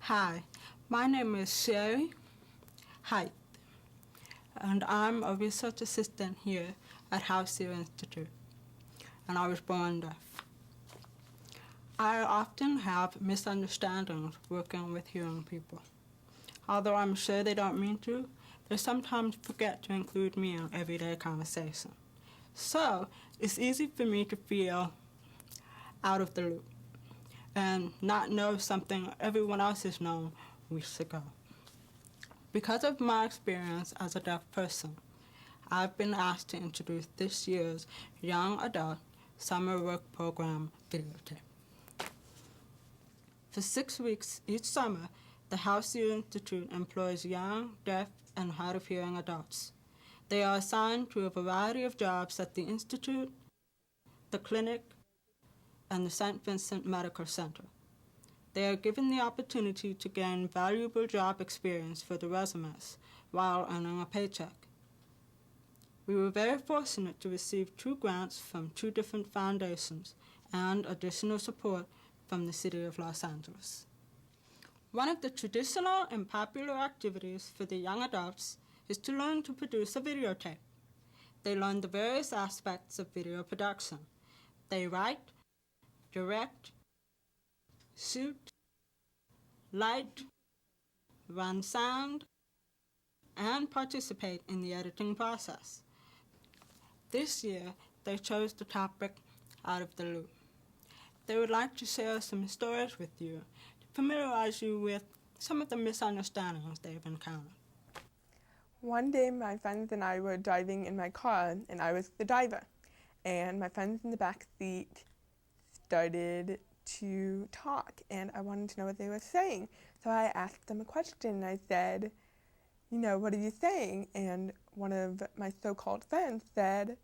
Hi, my name is Sherry Height, and I'm a research assistant here at hardof-hearing Institute, and I was born deaf. I often have misunderstandings working with hearing people. Although I'm sure they don't mean to, they sometimes forget to include me in everyday conversation. So it's easy for me to feel out of the loop and not know something everyone else has known weeks ago. Because of my experience as a deaf person, I've been asked to introduce this year's Young Adult Summer Work Program videotape. For 6 weeks each summer, the hardof-hearing Institute employs young, deaf, and hard-of-hearing adults. They are assigned to a variety of jobs at the Institute, the clinic, and the St. Vincent Medical Center. They are given the opportunity to gain valuable job experience for the resumes while earning a paycheck. We were very fortunate to receive 2 grants from 2 different foundations and additional support from the City of Los Angeles. One of the traditional and popular activities for the young adults is to learn to produce a videotape. They learn the various aspects of video production. They write, direct, shoot, light, run sound, and participate in the editing process. This year, they chose the topic out of the loop. They would like to share some stories with you to familiarize you with some of the misunderstandings they've encountered. One day my friends and I were driving in my car, and I was the driver. And my friends in the back seat started to talk, and I wanted to know what they were saying. So I asked them a question. I said, what are you saying? And one of my so-called friends said,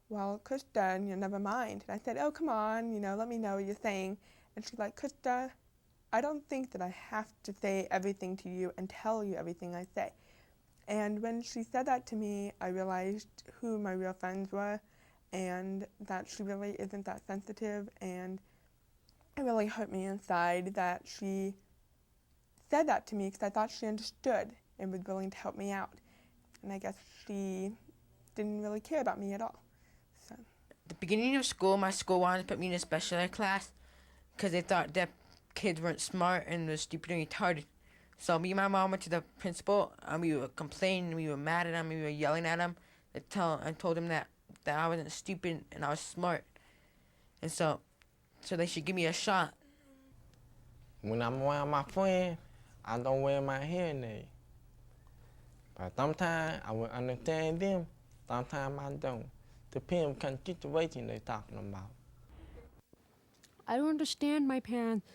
well, Krista, never mind. And I said, oh, come on, let me know what you're saying. And she's like, Krista, I don't think that I have to say everything to you and tell you everything I say. And when she said that to me, I realized who my real friends were and that she really isn't that sensitive, and it really hurt me inside that she said that to me because I thought she understood and was willing to help me out. And I guess she didn't really care about me at all. So. At the beginning of school, my school wanted to put me in a special ed class because they thought deaf kids weren't smart and were stupid and retarded. So me and my mom went to the principal, and we were complaining, we were mad at him, we were yelling at him. I told him that I wasn't stupid and I was smart. And so they should give me a shot. When I'm around my friends, I don't wear my hearing aid. But sometimes I will understand them, sometimes I don't. Depends on the kind of situation they're talking about. I don't understand my parents.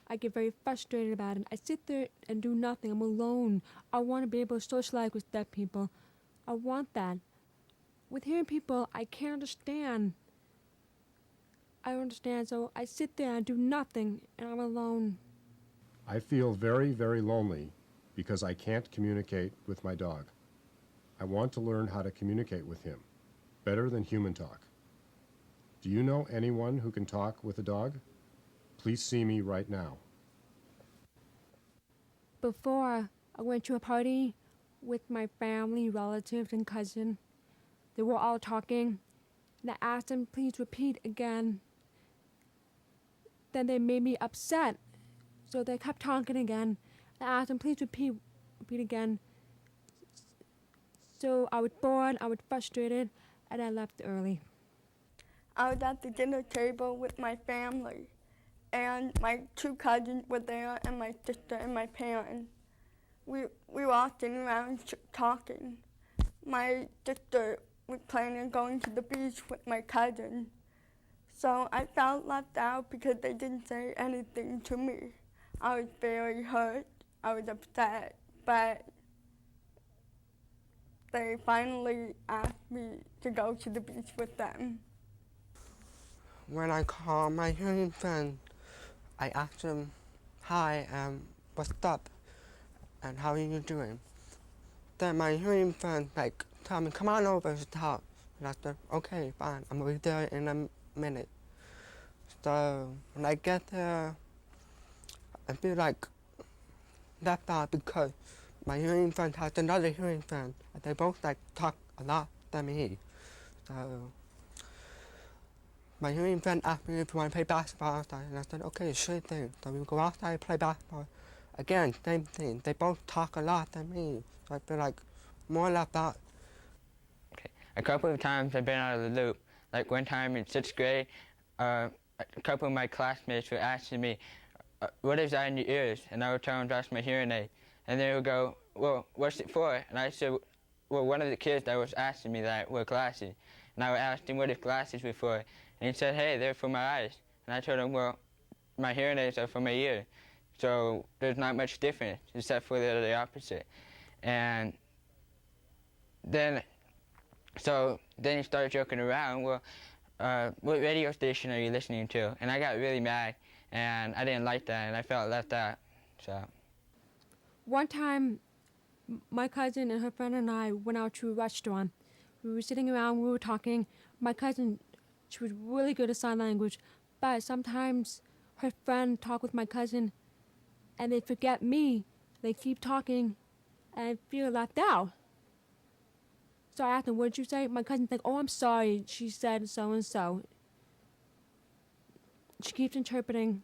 I get very frustrated about it. I sit there and do nothing. I'm alone. I want to be able to socialize with deaf people. I want that. With hearing people, I can't understand. I don't understand, so I sit there and do nothing, and I'm alone. I feel very, very lonely because I can't communicate with my dog. I want to learn how to communicate with him, better than human talk. Do you know anyone who can talk with a dog? Please see me right now. Before, I went to a party with my family, relatives, and cousin. They were all talking, and I asked them, please repeat again. Then they made me upset, so they kept talking again. I asked them, please repeat again. So I was bored, I was frustrated, and I left early. I was at the dinner table with my family, and my 2 cousins were there, and my sister and my parents. We were all sitting around talking. My sister was planning on going to the beach with my cousin, So I felt left out because they didn't say anything to me. I was very hurt. I was upset, but they finally asked me to go to the beach with them. When I call my hearing friend, I ask him, hi, what's up, and how are you doing? Then my hearing friend, tell me, come on over to talk. And I said, okay, fine, I'm gonna be there in a minute. So when I get there, I feel left out because my hearing friend has another hearing friend, and they both talk a lot than me. So my hearing friend asked me if we want to play basketball outside, and I said, okay, sure thing. So we go outside and play basketball. Again, same thing. They both talk a lot than me, so I feel more left out. Okay. A couple of times I've been out of the loop. Like one time in 6th grade, a couple of my classmates were asking me, what is that in your ears? And I would tell them that's my hearing aid. And they would go, well, what's it for? And I said, well, one of the kids that was asking me that wore glasses. And I would ask him what his glasses were for. And he said, hey, they're for my eyes. And I told him, well, my hearing aids are for my ear. So there's not much difference, except for they're the opposite. And then he started joking around, well, what radio station are you listening to? And I got really mad, and I didn't like that, and I felt left out, so. One time, my cousin and her friend and I went out to a restaurant. We were sitting around, we were talking. My cousin, she was really good at sign language, but sometimes her friend talked with my cousin, and they forget me. They keep talking, and I feel left out. So I asked them, what did you say? My cousin's like, oh, I'm sorry. She said so-and-so. She keeps interpreting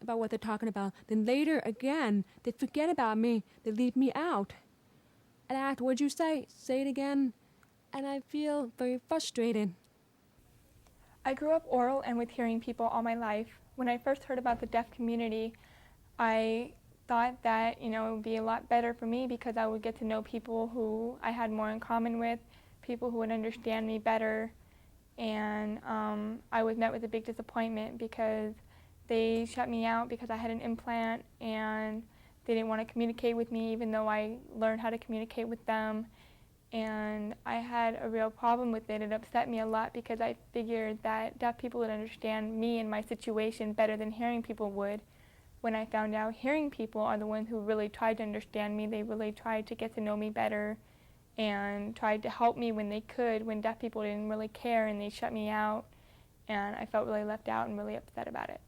about what they're talking about. Then later, again, they forget about me. They leave me out. And I asked, what did you say? Say it again. And I feel very frustrated. I grew up oral and with hearing people all my life. When I first heard about the deaf community, I thought that, it would be a lot better for me because I would get to know people who I had more in common with, people who would understand me better. And I was met with a big disappointment because they shut me out because I had an implant and they didn't want to communicate with me even though I learned how to communicate with them. And I had a real problem with it. It upset me a lot because I figured that deaf people would understand me and my situation better than hearing people would. When I found out hearing people are the ones who really tried to understand me, they really tried to get to know me better and tried to help me when they could, when deaf people didn't really care and they shut me out. And I felt really left out and really upset about it.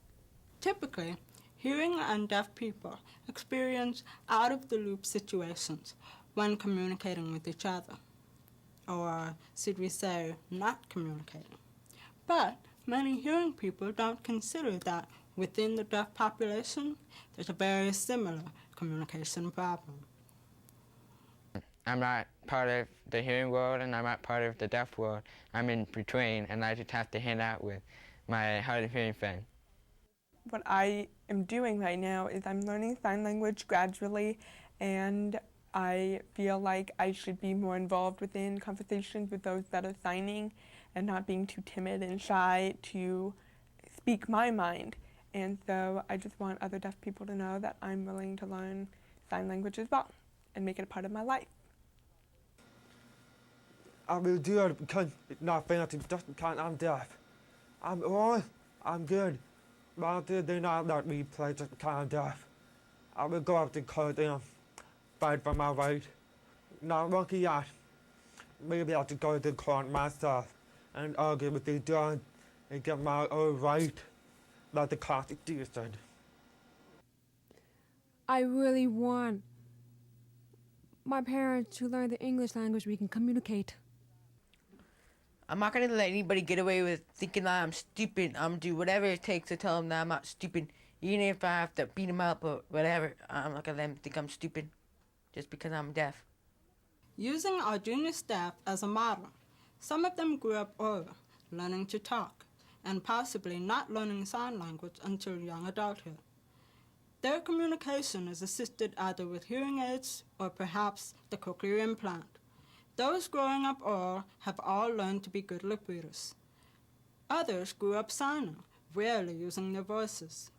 Typically, hearing and deaf people experience out-of-the-loop situations when communicating with each other, or should we say, not communicating. But many hearing people don't consider that within the deaf population, there's a very similar communication problem. I'm not part of the hearing world, and I'm not part of the deaf world. I'm in between, and I just have to hang out with my hard of hearing friend. What I am doing right now is I'm learning sign language gradually, and I feel like I should be more involved within conversations with those that are signing and not being too timid and shy to speak my mind. And so I just want other deaf people to know that I'm willing to learn sign language as well and make it a part of my life. I will do it because it's not fancy, just because I'm deaf. I'm oral, I'm good, but they not let me play just because I'm deaf. I will go up to court and fight for my right. Not lucky yet. Maybe I have to go to court myself and argue with the judge and get my own right, like the Constitution. I really want my parents to learn the English language we can communicate. I'm not going to let anybody get away with thinking that I'm stupid. I'm going to do whatever it takes to tell them that I'm not stupid. Even if I have to beat them up or whatever, I'm not going to let them think I'm stupid just because I'm deaf. Using our junior staff as a model, some of them grew up oral, learning to talk, and possibly not learning sign language until young adulthood. Their communication is assisted either with hearing aids or perhaps the cochlear implant. Those growing up oral have all learned to be good lip readers. Others grew up signing, rarely using their voices.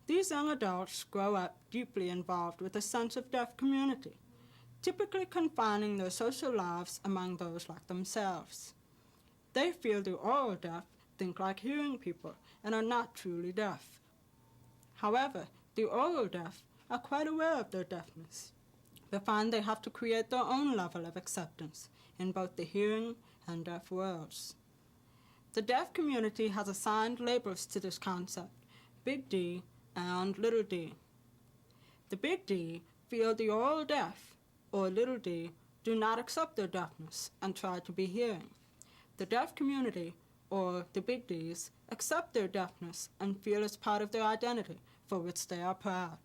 These young adults grow up deeply involved with a sensitive deaf community, typically confining their social lives among those like themselves. They feel the oral deaf think like hearing people and are not truly deaf. However, the oral deaf are quite aware of their deafness. They find they have to create their own level of acceptance in both the hearing and deaf worlds. The deaf community has assigned labels to this concept, big D and little d. The big D feel the oral deaf, or little d, do not accept their deafness and try to be hearing. The deaf community, or the big Ds, accept their deafness and feel it's part of their identity, for which they are proud.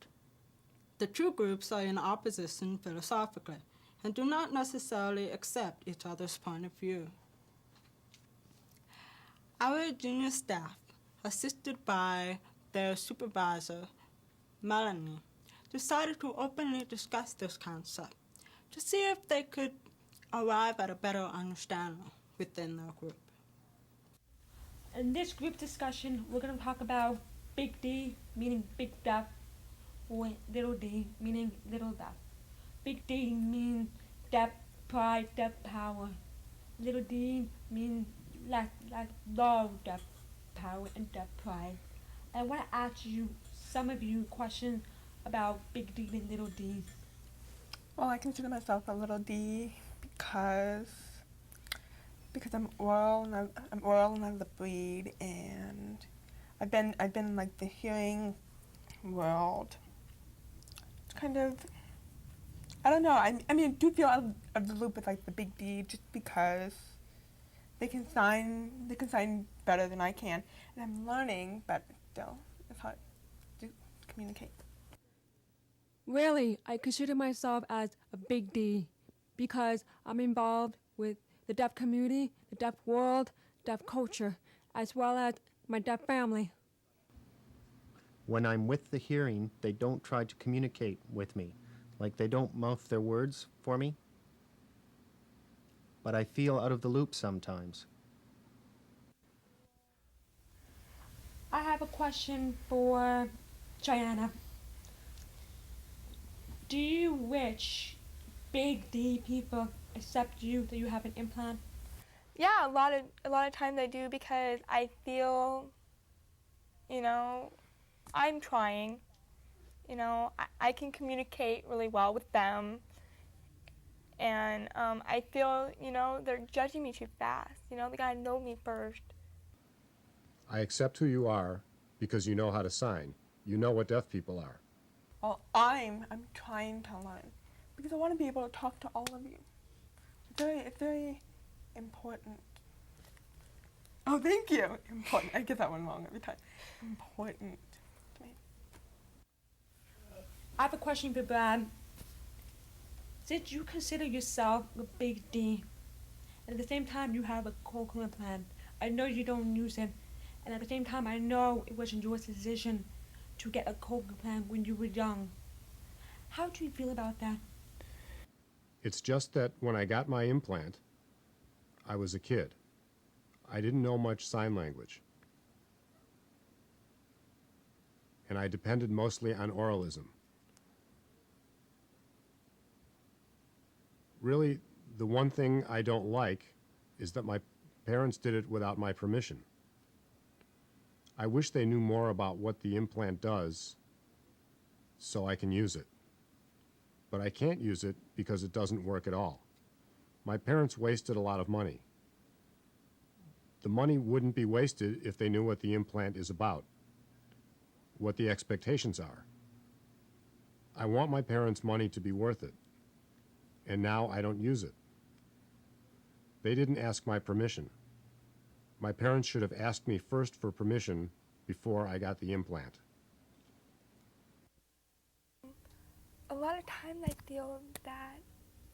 The two groups are in opposition philosophically and do not necessarily accept each other's point of view. Our junior staff, assisted by their supervisor, Melanie, decided to openly discuss this concept to see if they could arrive at a better understanding within their group. In this group discussion, we're going to talk about big D, meaning big deaf, or little d, meaning little deaf. Big D means deaf pride, deaf power. Little d means like low deaf power and deaf pride. I want to ask you, some of you, questions about big D and little d. Well, I consider myself a little D because I'm oral and I'm oral and I'm the breed, and I've been in like the hearing world. It's kind of, I don't know. I mean, I do feel out of the loop with like the big D just because they can sign better than I can, and I'm learning, but still, it's hard to communicate. Really, I consider myself as a big D because I'm involved with the deaf community, the deaf world, deaf culture, as well as my deaf family. When I'm with the hearing, they don't try to communicate with me. Like they don't mouth their words for me. But I feel out of the loop sometimes. I have a question for Joanna. Do you wish big D people accept you that you have an implant? Yeah, a lot of times I do, because I feel, I'm trying. I can communicate really well with them, and I feel, they're judging me too fast. They gotta know me first. I accept who you are because you know how to sign. You know what deaf people are. Well, I'm trying to learn because I want to be able to talk to all of you. It's very important. Oh, thank you. Important. I get that one wrong every time. Important to me. I have a question for Brad. Did you consider yourself a big D, and at the same time you have a cochlear implant? I know you don't use it, and at the same time I know it wasn't your decision to get a cochlear implant when you were young. How do you feel about that? It's just that when I got my implant, I was a kid. I didn't know much sign language. And I depended mostly on oralism. Really, the one thing I don't like is that my parents did it without my permission. I wish they knew more about what the implant does so I can use it. But I can't use it because it doesn't work at all. My parents wasted a lot of money. The money wouldn't be wasted if they knew what the implant is about, what the expectations are. I want my parents' money to be worth it, and now I don't use it. They didn't ask my permission. My parents should have asked me first for permission before I got the implant. A lot of times I feel that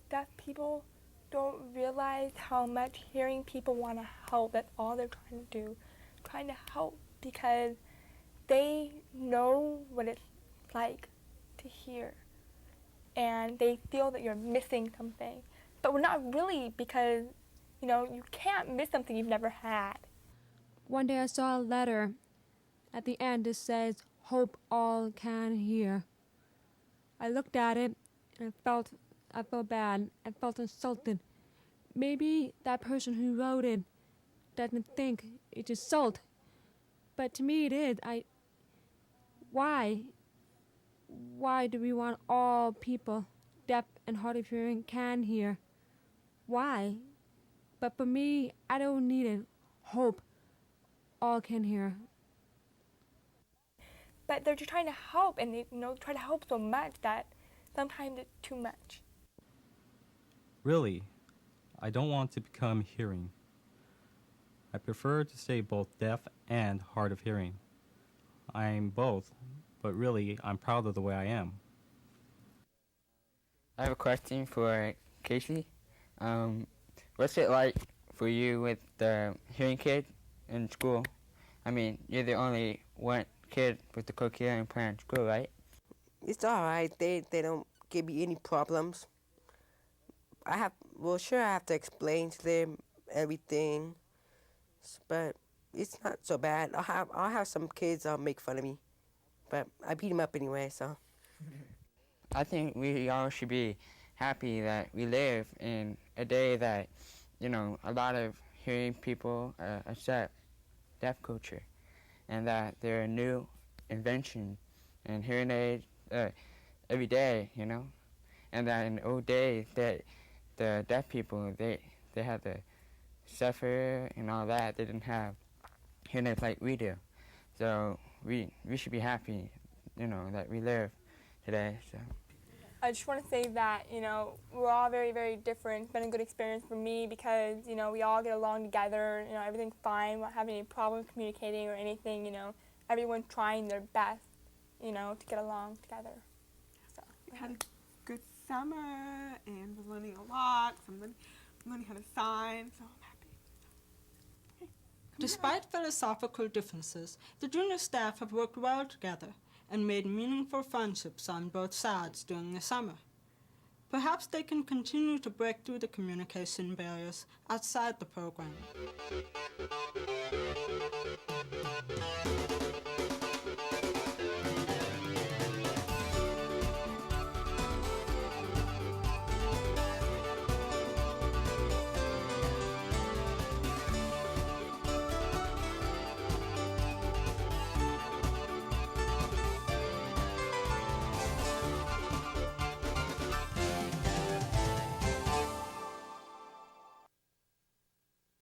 deaf people don't realize how much hearing people want to help. That's all they're trying to do, trying to help, because they know what it's like to hear, and they feel that you're missing something. But we're not really, because, you can't miss something you've never had. one day I saw a letter. At the end it says, "Hope all can hear." I looked at it and I felt bad. I felt insulted. Maybe that person who wrote it doesn't think it's insult, but to me it is. Why? Why do we want all people, deaf and hard of hearing, can hear? Why? But for me, I don't need it. Hope all can hear. But they're just trying to help, and they try to help so much that sometimes it's too much. Really, I don't want to become hearing. I prefer to stay both deaf and hard of hearing. I'm both, but really, I'm proud of the way I am. I have a question for Casey. What's it like for you with the hearing kid in school? I mean, you're the only one kid with the cochlear implant in school, right? It's all right. They don't give me any problems. I have to explain to them everything, but it's not so bad. I'll have some kids make fun of me, but I beat them up anyway. So I think we all should be happy that we live in a day that, a lot of hearing people accept deaf culture, and that there are new inventions and hearing aids every day, and that in the old days that the deaf people, they had to suffer and all that. They didn't have hearing aids like we do. So we should be happy, that we live today. So I just want to say that, we're all very, very different. It's been a good experience for me because, we all get along together, everything's fine, we don't have any problems communicating or anything, everyone's trying their best, to get along together. So We had a good summer and was learning a lot. So I'm learning how to sign, so I'm happy. Okay. Despite philosophical differences, the junior staff have worked well together and made meaningful friendships on both sides during the summer. Perhaps they can continue to break through the communication barriers outside the program.